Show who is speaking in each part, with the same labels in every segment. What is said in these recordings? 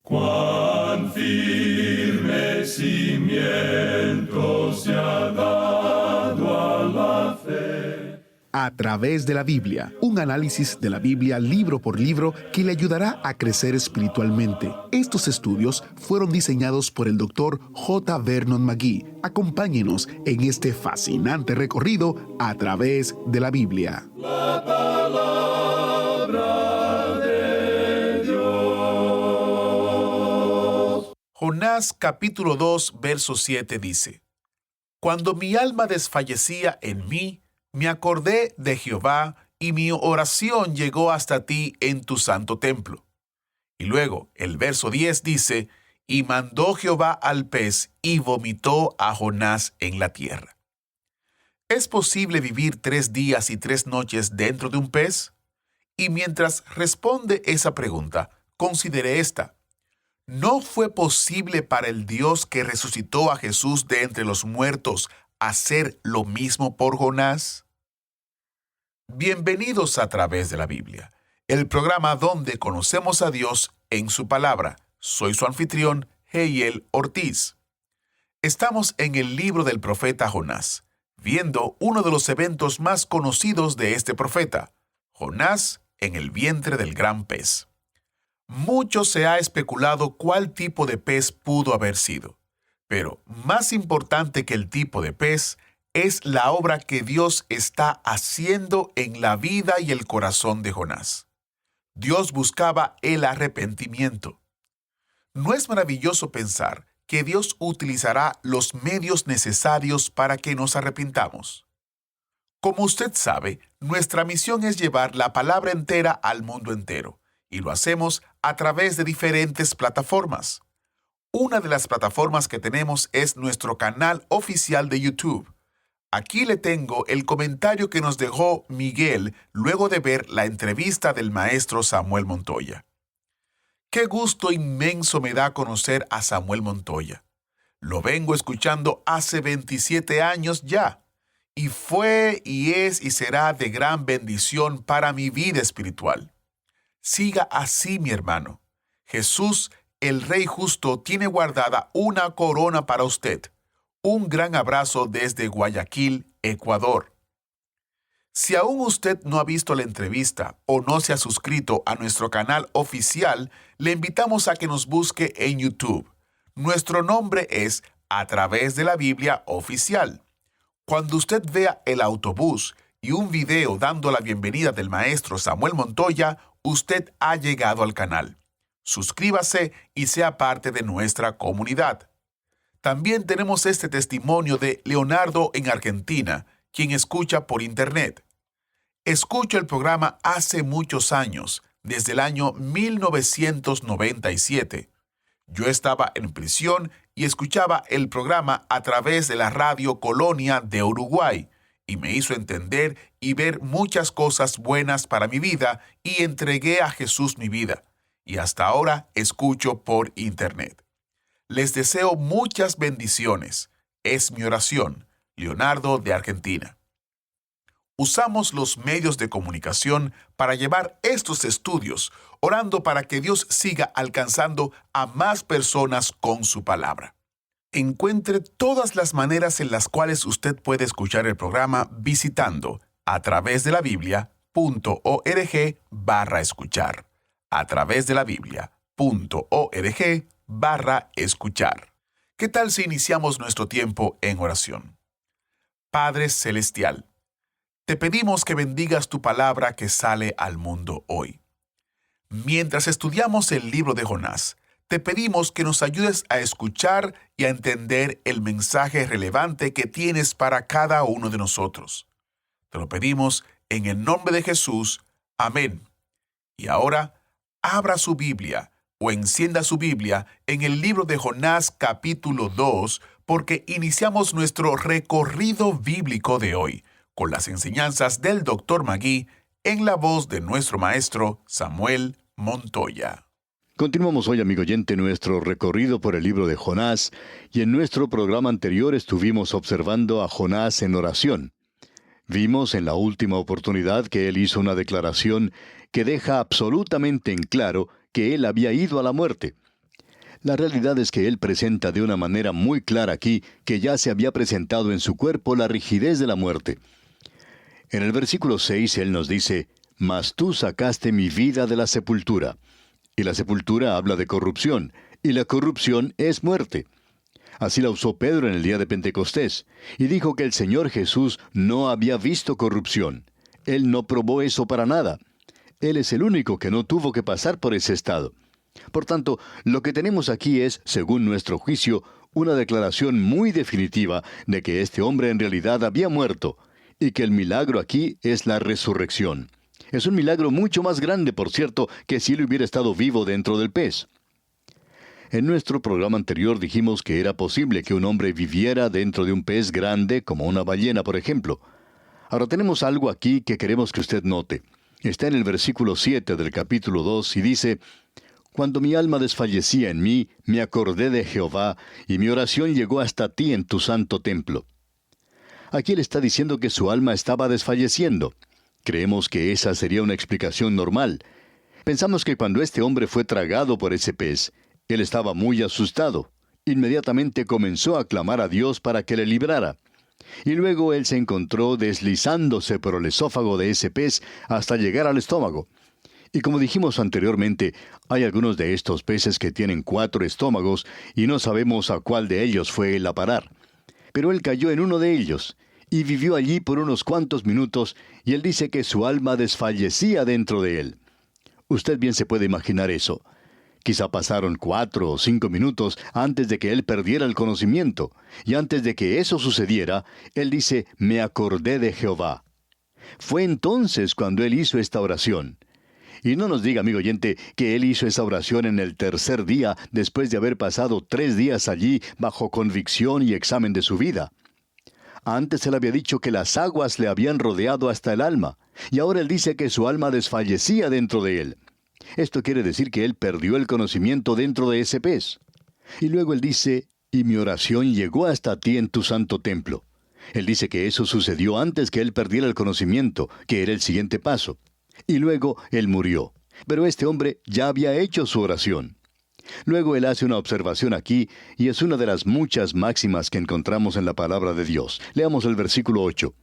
Speaker 1: Cuán firme cimiento se ha dado a la fe.
Speaker 2: A través de la Biblia, un análisis de la Biblia libro por libro que le ayudará a crecer espiritualmente. Estos estudios fueron diseñados por el Dr. J. Vernon McGee. Acompáñenos en este fascinante recorrido a través de la Biblia.
Speaker 1: La palabra de Dios.
Speaker 3: Jonás capítulo 2, verso 7 dice: Cuando mi alma desfallecía en mí, me acordé de Jehová, y mi oración llegó hasta ti en tu santo templo. Y luego, el verso 10 dice: Y mandó Jehová al pez, y vomitó a Jonás en la tierra. ¿Es posible vivir 3 días y 3 noches dentro de un pez? Y mientras responde esa pregunta, considere esta. ¿No fue posible para el Dios que resucitó a Jesús de entre los muertos hacer lo mismo por Jonás? Bienvenidos a través de la Biblia, el programa donde conocemos a Dios en su palabra. Soy su anfitrión, Heiel Ortiz. Estamos en el libro del profeta Jonás, viendo uno de los eventos más conocidos de este profeta, Jonás en el vientre del gran pez. Mucho se ha especulado cuál tipo de pez pudo haber sido, pero más importante que el tipo de pez es la obra que Dios está haciendo en la vida y el corazón de Jonás. Dios buscaba el arrepentimiento. ¿No es maravilloso pensar que Dios utilizará los medios necesarios para que nos arrepintamos? Como usted sabe, nuestra misión es llevar la palabra entera al mundo entero, y lo hacemos a través de diferentes plataformas. Una de las plataformas que tenemos es nuestro canal oficial de YouTube. Aquí le tengo el comentario que nos dejó Miguel luego de ver la entrevista del maestro Samuel Montoya. Qué gusto inmenso me da conocer a Samuel Montoya. Lo vengo escuchando hace 27 años ya, y fue y es y será de gran bendición para mi vida espiritual. Siga así, mi hermano. Jesús, el Rey Justo, tiene guardada una corona para usted. Un gran abrazo desde Guayaquil, Ecuador. Si aún usted no ha visto la entrevista o no se ha suscrito a nuestro canal oficial, le invitamos a que nos busque en YouTube. Nuestro nombre es A Través de la Biblia Oficial. Cuando usted vea el autobús y un video dando la bienvenida del maestro Samuel Montoya, usted ha llegado al canal. Suscríbase y sea parte de nuestra comunidad. También tenemos este testimonio de Leonardo en Argentina, quien escucha por internet. Escucho el programa hace muchos años, desde el año 1997. Yo estaba en prisión y escuchaba el programa a través de la Radio Colonia de Uruguay, y me hizo entender y ver muchas cosas buenas para mi vida, y entregué a Jesús mi vida. Y hasta ahora escucho por internet. Les deseo muchas bendiciones. Es mi oración. Leonardo de Argentina. Usamos los medios de comunicación para llevar estos estudios, orando para que Dios siga alcanzando a más personas con su palabra. Encuentre todas las maneras en las cuales usted puede escuchar el programa visitando a través de la Biblia.org/escuchar. A través de la Biblia.org/escuchar. ¿Qué tal si iniciamos nuestro tiempo en oración? Padre Celestial, te pedimos que bendigas tu palabra que sale al mundo hoy. Mientras estudiamos el libro de Jonás, te pedimos que nos ayudes a escuchar y a entender el mensaje relevante que tienes para cada uno de nosotros. Te lo pedimos en el nombre de Jesús. Amén. Y ahora, abra su Biblia o encienda su Biblia en el libro de Jonás capítulo 2, porque iniciamos nuestro recorrido bíblico de hoy con las enseñanzas del Dr. McGee en la voz de nuestro maestro Samuel Montoya.
Speaker 4: Continuamos hoy, amigo oyente, nuestro recorrido por el libro de Jonás, y en nuestro programa anterior estuvimos observando a Jonás en oración. Vimos en la última oportunidad que él hizo una declaración que deja absolutamente en claro que él había ido a la muerte. La realidad es que él presenta de una manera muy clara aquí que ya se había presentado en su cuerpo la rigidez de la muerte. En el versículo 6 él nos dice, «Mas tú sacaste mi vida de la sepultura». Y la sepultura habla de corrupción, y la corrupción es muerte. Así la usó Pedro en el día de Pentecostés, y dijo que el Señor Jesús no había visto corrupción. Él no probó eso para nada. Él es el único que no tuvo que pasar por ese estado. Por tanto, lo que tenemos aquí es, según nuestro juicio, una declaración muy definitiva de que este hombre en realidad había muerto, y que el milagro aquí es la resurrección. Es un milagro mucho más grande, por cierto, que si él hubiera estado vivo dentro del pez. En nuestro programa anterior dijimos que era posible que un hombre viviera dentro de un pez grande, como una ballena, por ejemplo. Ahora tenemos algo aquí que queremos que usted note. Está en el versículo 7 del capítulo 2 y dice, «Cuando mi alma desfallecía en mí, me acordé de Jehová, y mi oración llegó hasta ti en tu santo templo». Aquí él está diciendo que su alma estaba desfalleciendo. Creemos que esa sería una explicación normal. Pensamos que cuando este hombre fue tragado por ese pez, él estaba muy asustado. Inmediatamente comenzó a clamar a Dios para que le librara. Y luego él se encontró deslizándose por el esófago de ese pez hasta llegar al estómago. Y como dijimos anteriormente, hay algunos de estos peces que tienen 4 estómagos y no sabemos a cuál de ellos fue él a parar. Pero él cayó en uno de ellos y vivió allí por unos cuantos minutos, y él dice que su alma desfallecía dentro de él. Usted bien se puede imaginar eso. Quizá pasaron 4 o 5 minutos antes de que él perdiera el conocimiento, y antes de que eso sucediera, él dice, «Me acordé de Jehová». Fue entonces cuando él hizo esta oración. Y no nos diga, amigo oyente, que él hizo esa oración en el 3er día, después de haber pasado 3 días allí bajo convicción y examen de su vida. Antes él había dicho que las aguas le habían rodeado hasta el alma, y ahora él dice que su alma desfallecía dentro de él. Esto quiere decir que él perdió el conocimiento dentro de ese pez. Y luego él dice, «Y mi oración llegó hasta ti en tu santo templo». Él dice que eso sucedió antes que él perdiera el conocimiento, que era el siguiente paso. Y luego él murió. Pero este hombre ya había hecho su oración. Luego él hace una observación aquí, y es una de las muchas máximas que encontramos en la palabra de Dios. Leamos el versículo 8.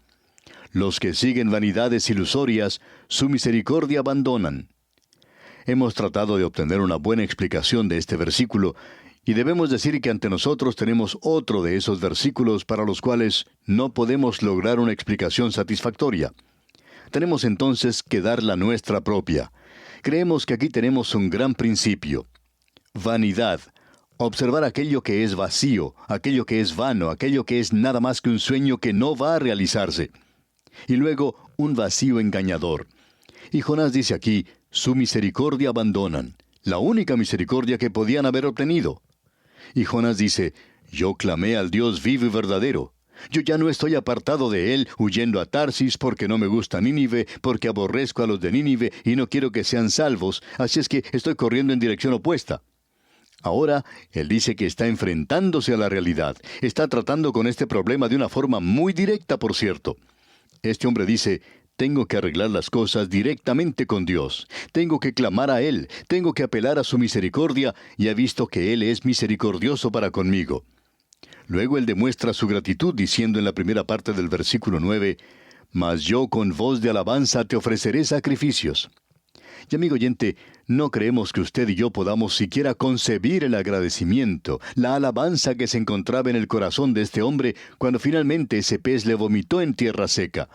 Speaker 4: «Los que siguen vanidades ilusorias, su misericordia abandonan». Hemos tratado de obtener una buena explicación de este versículo, y debemos decir que ante nosotros tenemos otro de esos versículos para los cuales no podemos lograr una explicación satisfactoria. Tenemos entonces que dar la nuestra propia. Creemos que aquí tenemos un gran principio. Vanidad. Observar aquello que es vacío, aquello que es vano, aquello que es nada más que un sueño que no va a realizarse. Y luego, un vacío engañador. Y Jonás dice aquí, «Su misericordia abandonan», la única misericordia que podían haber obtenido. Y Jonás dice, «Yo clamé al Dios vivo y verdadero. Yo ya no estoy apartado de él, huyendo a Tarsis, porque no me gusta Nínive, porque aborrezco a los de Nínive y no quiero que sean salvos, así es que estoy corriendo en dirección opuesta». Ahora, él dice que está enfrentándose a la realidad. Está tratando con este problema de una forma muy directa, por cierto. Este hombre dice, «Tengo que arreglar las cosas directamente con Dios. Tengo que clamar a Él. Tengo que apelar a su misericordia, y he visto que Él es misericordioso para conmigo». Luego él demuestra su gratitud diciendo en la primera parte del versículo 9, «Mas yo con voz de alabanza te ofreceré sacrificios». Y amigo oyente, no creemos que usted y yo podamos siquiera concebir el agradecimiento, la alabanza que se encontraba en el corazón de este hombre cuando finalmente ese pez le vomitó en tierra seca.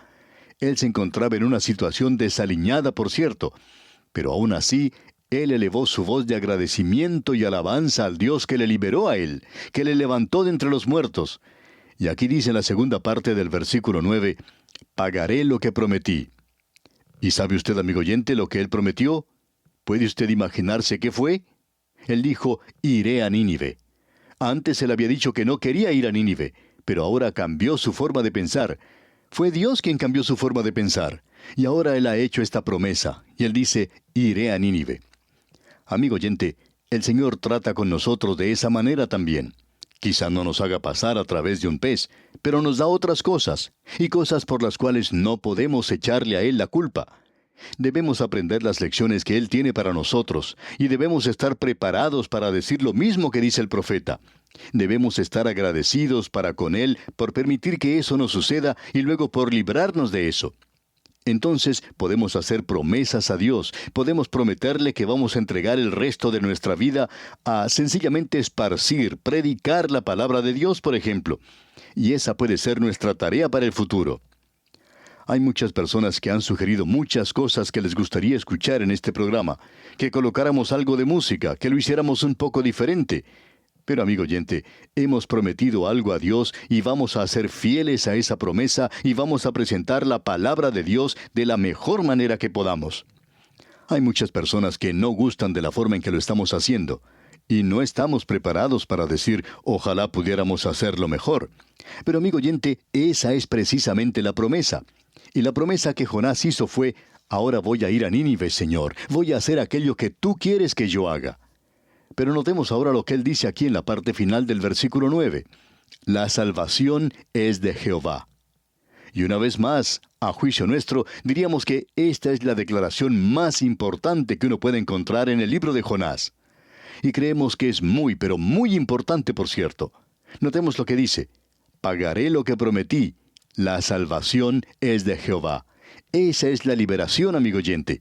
Speaker 4: Él se encontraba en una situación desaliñada, por cierto, pero aún así, él elevó su voz de agradecimiento y alabanza al Dios que le liberó a él, que le levantó de entre los muertos. Y aquí dice en la segunda parte del versículo 9, «Pagaré lo que prometí». ¿Y sabe usted, amigo oyente, lo que él prometió? ¿Puede usted imaginarse qué fue? Él dijo, «Iré a Nínive». Antes él había dicho que no quería ir a Nínive, pero ahora cambió su forma de pensar. Fue Dios quien cambió su forma de pensar. Y ahora él ha hecho esta promesa, y él dice, «Iré a Nínive». Amigo oyente, el Señor trata con nosotros de esa manera también. Quizá no nos haga pasar a través de un pez, pero nos da otras cosas, y cosas por las cuales no podemos echarle a Él la culpa. Debemos aprender las lecciones que Él tiene para nosotros, y debemos estar preparados para decir lo mismo que dice el profeta. Debemos estar agradecidos para con Él por permitir que eso nos suceda y luego por librarnos de eso. Entonces podemos hacer promesas a Dios, podemos prometerle que vamos a entregar el resto de nuestra vida a sencillamente esparcir, predicar la palabra de Dios, por ejemplo. Y esa puede ser nuestra tarea para el futuro. Hay muchas personas que han sugerido muchas cosas que les gustaría escuchar en este programa, que colocáramos algo de música, que lo hiciéramos un poco diferente. Pero amigo oyente, hemos prometido algo a Dios y vamos a ser fieles a esa promesa y vamos a presentar la palabra de Dios de la mejor manera que podamos. Hay muchas personas que no gustan de la forma en que lo estamos haciendo, y no estamos preparados para decir, ojalá pudiéramos hacerlo mejor. Pero amigo oyente, esa es precisamente la promesa. Y la promesa que Jonás hizo fue, ahora voy a ir a Nínive, Señor, voy a hacer aquello que tú quieres que yo haga. Pero notemos ahora lo que él dice aquí en la parte final del versículo 9. La salvación es de Jehová. Y una vez más, a juicio nuestro, diríamos que esta es la declaración más importante que uno puede encontrar en el libro de Jonás. Y creemos que es muy, pero muy importante, por cierto. Notemos lo que dice. Pagaré lo que prometí. La salvación es de Jehová. Esa es la liberación, amigo oyente.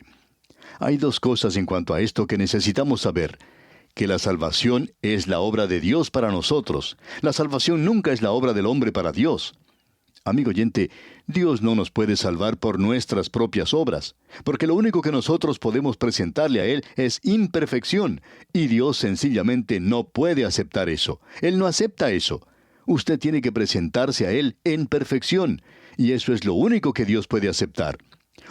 Speaker 4: Hay dos cosas en cuanto a esto que necesitamos saber. Que la salvación es la obra de Dios para nosotros. La salvación nunca es la obra del hombre para Dios. Amigo oyente, Dios no nos puede salvar por nuestras propias obras, porque lo único que nosotros podemos presentarle a Él es imperfección, y Dios sencillamente no puede aceptar eso. Él no acepta eso. Usted tiene que presentarse a Él en perfección, y eso es lo único que Dios puede aceptar.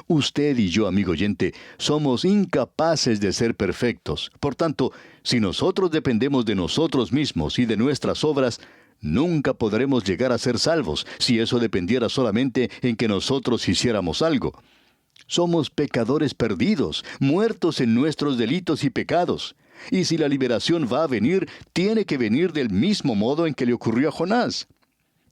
Speaker 4: Usted y yo, amigo oyente, somos incapaces de ser perfectos. Por tanto, si nosotros dependemos de nosotros mismos y de nuestras obras, nunca podremos llegar a ser salvos, si eso dependiera solamente en que nosotros hiciéramos algo. Somos pecadores perdidos, muertos en nuestros delitos y pecados. Y si la liberación va a venir, tiene que venir del mismo modo en que le ocurrió a Jonás.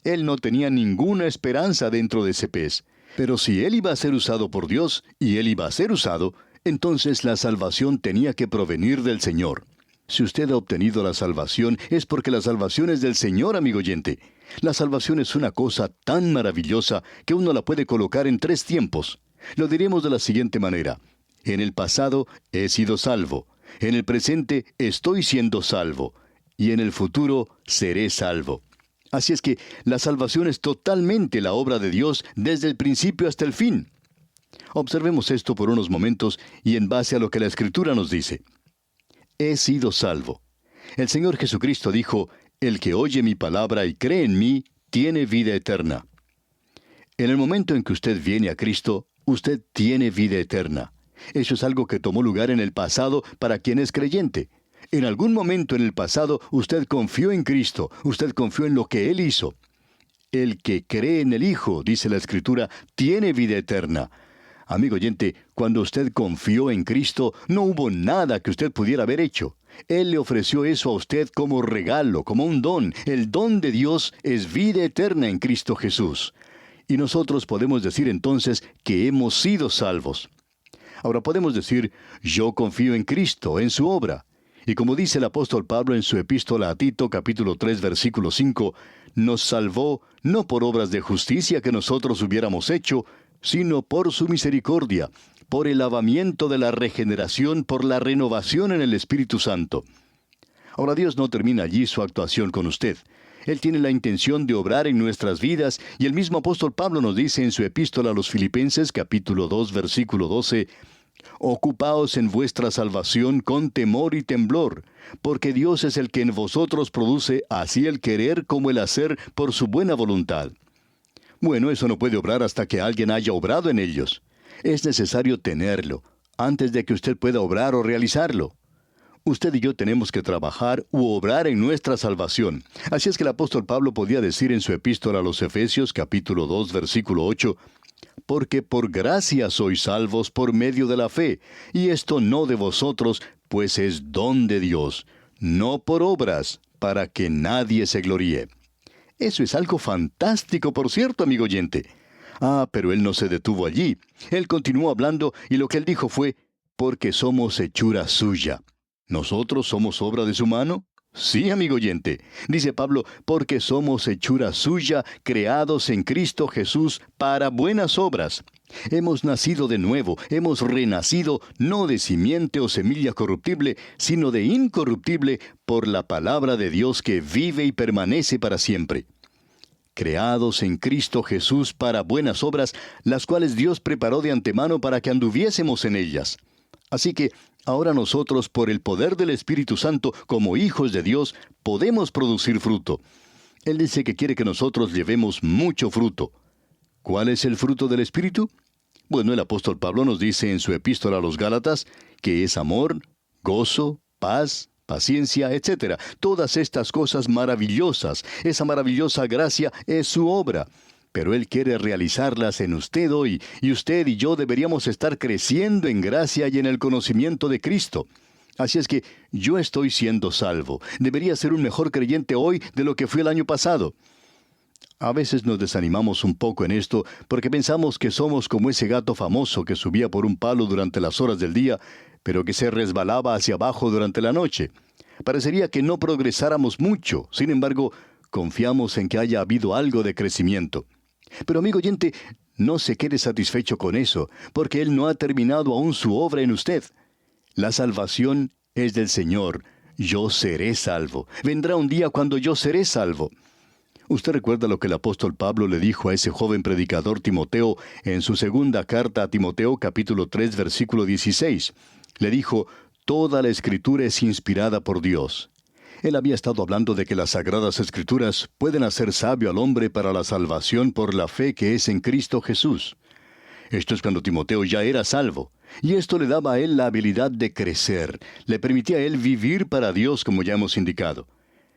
Speaker 4: Él no tenía ninguna esperanza dentro de ese pez. Pero si él iba a ser usado por Dios, y él iba a ser usado, entonces la salvación tenía que provenir del Señor. Si usted ha obtenido la salvación, es porque la salvación es del Señor, amigo oyente. La salvación es una cosa tan maravillosa que uno la puede colocar en 3 tiempos. Lo diremos de la siguiente manera. En el pasado he sido salvo. En el presente estoy siendo salvo. Y en el futuro seré salvo. Así es que la salvación es totalmente la obra de Dios desde el principio hasta el fin. Observemos esto por unos momentos y en base a lo que la Escritura nos dice. He sido salvo. El Señor Jesucristo dijo, el que oye mi palabra y cree en mí, tiene vida eterna. En el momento en que usted viene a Cristo, usted tiene vida eterna. Eso es algo que tomó lugar en el pasado para quien es creyente. En algún momento en el pasado, usted confió en Cristo, usted confió en lo que Él hizo. El que cree en el Hijo, dice la Escritura, tiene vida eterna. Amigo oyente, cuando usted confió en Cristo, no hubo nada que usted pudiera haber hecho. Él le ofreció eso a usted como regalo, como un don. El don de Dios es vida eterna en Cristo Jesús. Y nosotros podemos decir entonces que hemos sido salvos. Ahora podemos decir, yo confío en Cristo, en su obra. Y como dice el apóstol Pablo en su epístola a Tito, capítulo 3, versículo 5, nos salvó no por obras de justicia que nosotros hubiéramos hecho, sino por su misericordia, por el lavamiento de la regeneración, por la renovación en el Espíritu Santo. Ahora Dios no termina allí su actuación con usted. Él tiene la intención de obrar en nuestras vidas, y el mismo apóstol Pablo nos dice en su epístola a los Filipenses, capítulo 2, versículo 12, Ocupaos en vuestra salvación con temor y temblor, porque Dios es el que en vosotros produce así el querer como el hacer por su buena voluntad. Bueno, eso no puede obrar hasta que alguien haya obrado en ellos. Es necesario tenerlo, antes de que usted pueda obrar o realizarlo. Usted y yo tenemos que trabajar u obrar en nuestra salvación. Así es que el apóstol Pablo podía decir en su epístola a los Efesios, capítulo 2, versículo 8, porque por gracia sois salvos por medio de la fe, y esto no de vosotros, pues es don de Dios, no por obras, para que nadie se gloríe. Eso es algo fantástico, por cierto, amigo oyente. Pero él no se detuvo allí. Él continuó hablando y lo que él dijo fue, porque somos hechura suya. ¿Nosotros somos obra de su mano? Sí, amigo oyente. Dice Pablo, porque somos hechura suya, creados en Cristo Jesús para buenas obras. Hemos nacido de nuevo, hemos renacido no de simiente o semilla corruptible, sino de incorruptible por la palabra de Dios que vive y permanece para siempre. Creados en Cristo Jesús para buenas obras, las cuales Dios preparó de antemano para que anduviésemos en ellas. Así que ahora nosotros, por el poder del Espíritu Santo, como hijos de Dios, podemos producir fruto. Él dice que quiere que nosotros llevemos mucho fruto. ¿Cuál es el fruto del Espíritu? Bueno, el apóstol Pablo nos dice en su epístola a los Gálatas que es amor, gozo, paz, paciencia, etc. Todas estas cosas maravillosas, esa maravillosa gracia es su obra. Pero Él quiere realizarlas en usted hoy, y usted y yo deberíamos estar creciendo en gracia y en el conocimiento de Cristo. Así es que yo estoy siendo salvo. Debería ser un mejor creyente hoy de lo que fui el año pasado. A veces nos desanimamos un poco en esto porque pensamos que somos como ese gato famoso que subía por un palo durante las horas del día, pero que se resbalaba hacia abajo durante la noche. Parecería que no progresáramos mucho. Sin embargo, confiamos en que haya habido algo de crecimiento. Pero amigo oyente, no se quede satisfecho con eso, porque Él no ha terminado aún su obra en usted. La salvación es del Señor. Yo seré salvo. Vendrá un día cuando yo seré salvo. Usted recuerda lo que el apóstol Pablo le dijo a ese joven predicador Timoteo en su segunda carta a Timoteo, capítulo 3, versículo 16. Le dijo, toda la Escritura es inspirada por Dios. Él había estado hablando de que las Sagradas Escrituras pueden hacer sabio al hombre para la salvación por la fe que es en Cristo Jesús. Esto es cuando Timoteo ya era salvo, y esto le daba a él la habilidad de crecer, le permitía a él vivir para Dios como ya hemos indicado.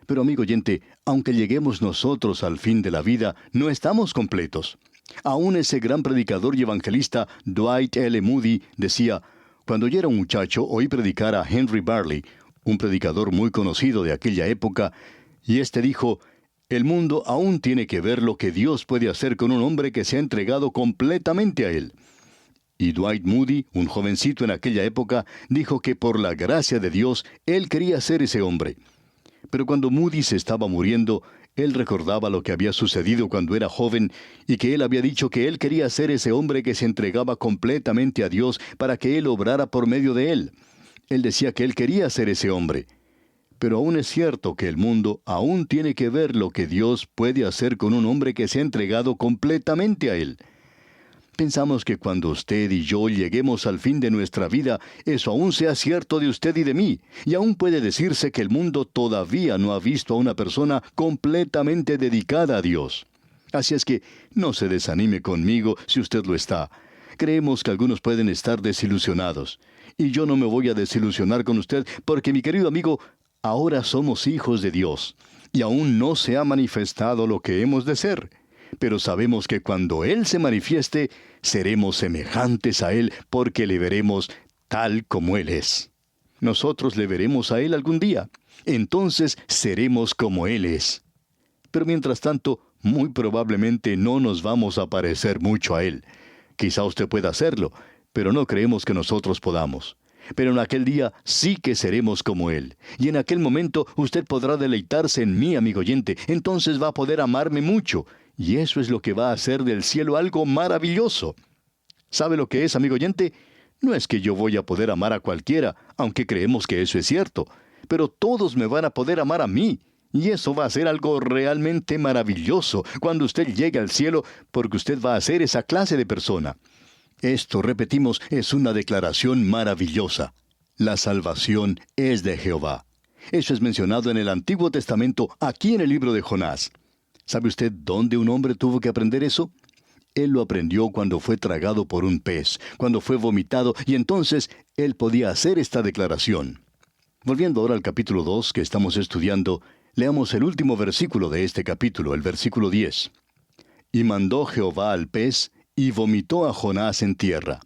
Speaker 4: Pero amigo oyente, aunque lleguemos nosotros al fin de la vida, no estamos completos. Aún ese gran predicador y evangelista Dwight L. Moody decía, cuando yo era un muchacho oí predicar a Henry Barley, un predicador muy conocido de aquella época, y éste dijo, el mundo aún tiene que ver lo que Dios puede hacer con un hombre que se ha entregado completamente a Él. Y Dwight Moody, un jovencito en aquella época, dijo que por la gracia de Dios, él quería ser ese hombre. Pero cuando Moody se estaba muriendo, él recordaba lo que había sucedido cuando era joven y que él había dicho que él quería ser ese hombre que se entregaba completamente a Dios para que Él obrara por medio de él. Él decía que él quería ser ese hombre. Pero aún es cierto que el mundo aún tiene que ver lo que Dios puede hacer con un hombre que se ha entregado completamente a Él. Pensamos que cuando usted y yo lleguemos al fin de nuestra vida, eso aún sea cierto de usted y de mí, y aún puede decirse que el mundo todavía no ha visto a una persona completamente dedicada a Dios. Así es que no se desanime conmigo si usted lo está. Creemos que algunos pueden estar desilusionados. Y yo no me voy a desilusionar con usted porque, mi querido amigo, ahora somos hijos de Dios, y aún no se ha manifestado lo que hemos de ser. Pero sabemos que cuando Él se manifieste, seremos semejantes a Él porque le veremos tal como Él es. Nosotros le veremos a Él algún día. Entonces seremos como Él es. Pero mientras tanto, muy probablemente no nos vamos a parecer mucho a Él. Quizá usted pueda hacerlo, pero no creemos que nosotros podamos. Pero en aquel día sí que seremos como Él. Y en aquel momento usted podrá deleitarse en mí, amigo oyente. Entonces va a poder amarme mucho. Y eso es lo que va a hacer del cielo algo maravilloso. ¿Sabe lo que es, amigo oyente? No es que yo voy a poder amar a cualquiera, aunque creemos que eso es cierto. Pero todos me van a poder amar a mí. Y eso va a ser algo realmente maravilloso cuando usted llegue al cielo, porque usted va a ser esa clase de persona. Esto, repetimos, es una declaración maravillosa. La salvación es de Jehová. Eso es mencionado en el Antiguo Testamento, aquí en el libro de Jonás. ¿Sabe usted dónde un hombre tuvo que aprender eso? Él lo aprendió cuando fue tragado por un pez, cuando fue vomitado, y entonces él podía hacer esta declaración. Volviendo ahora al capítulo 2 que estamos estudiando, leamos el último versículo de este capítulo, el versículo 10. Y mandó Jehová al pez, y vomitó a Jonás en tierra.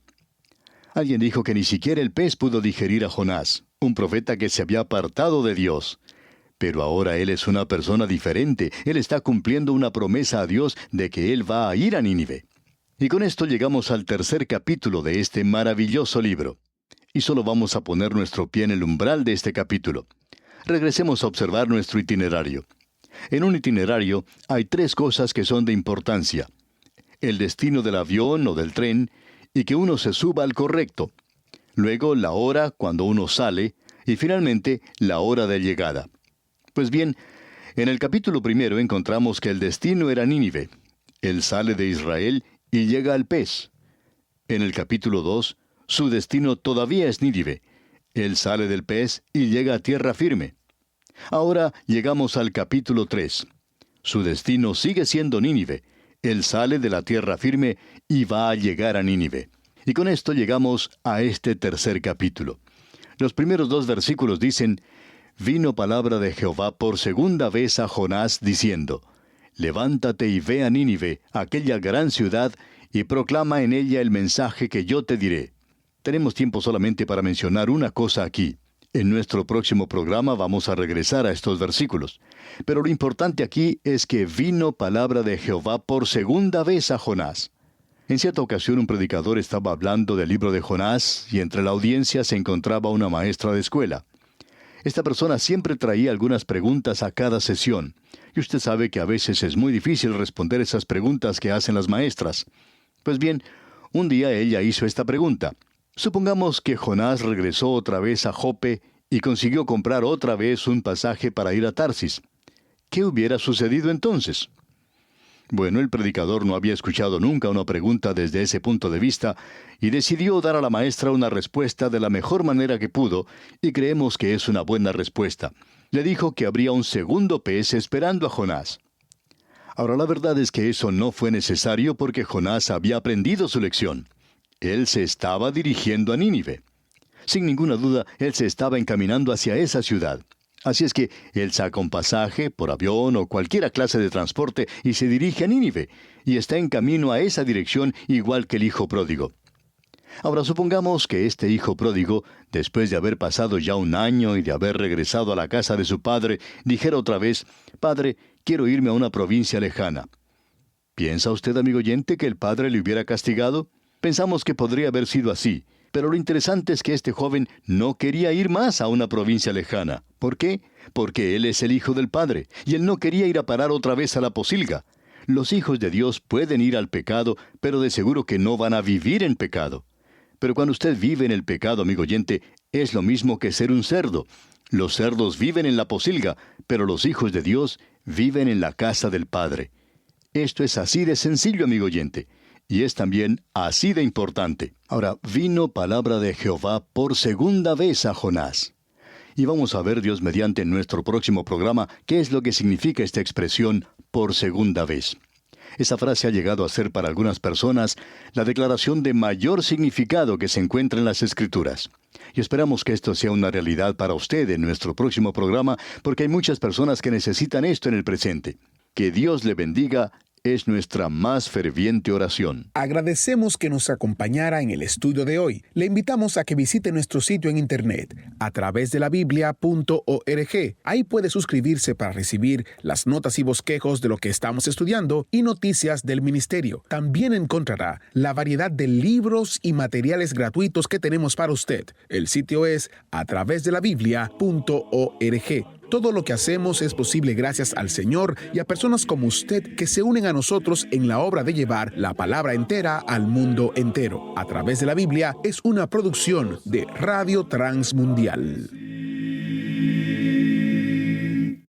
Speaker 4: Alguien dijo que ni siquiera el pez pudo digerir a Jonás, un profeta que se había apartado de Dios. Pero ahora él es una persona diferente. Él está cumpliendo una promesa a Dios de que él va a ir a Nínive. Y con esto llegamos al tercer capítulo de este maravilloso libro. Y solo vamos a poner nuestro pie en el umbral de este capítulo. Regresemos a observar nuestro itinerario. En un itinerario hay 3 cosas que son de importancia: el destino del avión o del tren, y que uno se suba al correcto. Luego la hora cuando uno sale, y finalmente la hora de llegada. Pues bien, en el capítulo 1 encontramos que el destino era Nínive. Él sale de Israel y llega al pez. En el capítulo 2, su destino todavía es Nínive. Él sale del pez y llega a tierra firme. Ahora llegamos al capítulo 3. Su destino sigue siendo Nínive. Él sale de la tierra firme y va a llegar a Nínive. Y con esto llegamos a este tercer capítulo. Los primeros 2 versículos dicen: Vino palabra de Jehová por segunda vez a Jonás, diciendo: Levántate y ve a Nínive, aquella gran ciudad, y proclama en ella el mensaje que yo te diré. Tenemos tiempo solamente para mencionar una cosa aquí. En nuestro próximo programa vamos a regresar a estos versículos. Pero lo importante aquí es que vino palabra de Jehová por segunda vez a Jonás. En cierta ocasión un predicador estaba hablando del libro de Jonás y entre la audiencia se encontraba una maestra de escuela. Esta persona siempre traía algunas preguntas a cada sesión. Y usted sabe que a veces es muy difícil responder esas preguntas que hacen las maestras. Pues bien, un día ella hizo esta pregunta. Supongamos que Jonás regresó otra vez a Jope y consiguió comprar otra vez un pasaje para ir a Tarsis. ¿Qué hubiera sucedido entonces? Bueno, el predicador no había escuchado nunca una pregunta desde ese punto de vista y decidió dar a la maestra una respuesta de la mejor manera que pudo, y creemos que es una buena respuesta. Le dijo que habría un segundo pez esperando a Jonás. Ahora, la verdad es que eso no fue necesario porque Jonás había aprendido su lección. Él se estaba dirigiendo a Nínive. Sin ninguna duda, él se estaba encaminando hacia esa ciudad. Así es que él saca un pasaje por avión o cualquier clase de transporte y se dirige a Nínive, y está en camino a esa dirección igual que el hijo pródigo. Ahora supongamos que este hijo pródigo, después de haber pasado ya 1 año y de haber regresado a la casa de su padre, dijera otra vez: Padre, quiero irme a una provincia lejana. ¿Piensa usted, amigo oyente, que el padre le hubiera castigado? Pensamos que podría haber sido así, pero lo interesante es que este joven no quería ir más a una provincia lejana. ¿Por qué? Porque él es el hijo del Padre, y él no quería ir a parar otra vez a la pocilga. Los hijos de Dios pueden ir al pecado, pero de seguro que no van a vivir en pecado. Pero cuando usted vive en el pecado, amigo oyente, es lo mismo que ser un cerdo. Los cerdos viven en la pocilga, pero los hijos de Dios viven en la casa del Padre. Esto es así de sencillo, amigo oyente. Y es también así de importante. Ahora, vino palabra de Jehová por segunda vez a Jonás. Y vamos a ver, Dios mediante, en nuestro próximo programa, qué es lo que significa esta expresión por segunda vez. Esa frase ha llegado a ser para algunas personas la declaración de mayor significado que se encuentra en las Escrituras. Y esperamos que esto sea una realidad para usted en nuestro próximo programa, porque hay muchas personas que necesitan esto en el presente. Que Dios le bendiga. Es nuestra más ferviente oración.
Speaker 2: Agradecemos que nos acompañara en el estudio de hoy. Le invitamos a que visite nuestro sitio en internet a través de la biblia.org. Ahí puede suscribirse para recibir las notas y bosquejos de lo que estamos estudiando y noticias del ministerio. También encontrará la variedad de libros y materiales gratuitos que tenemos para usted. El sitio es a través de la biblia.org. Todo lo que hacemos es posible gracias al Señor y a personas como usted que se unen a nosotros en la obra de llevar la palabra entera al mundo entero. A través de la Biblia es una producción de Radio Transmundial.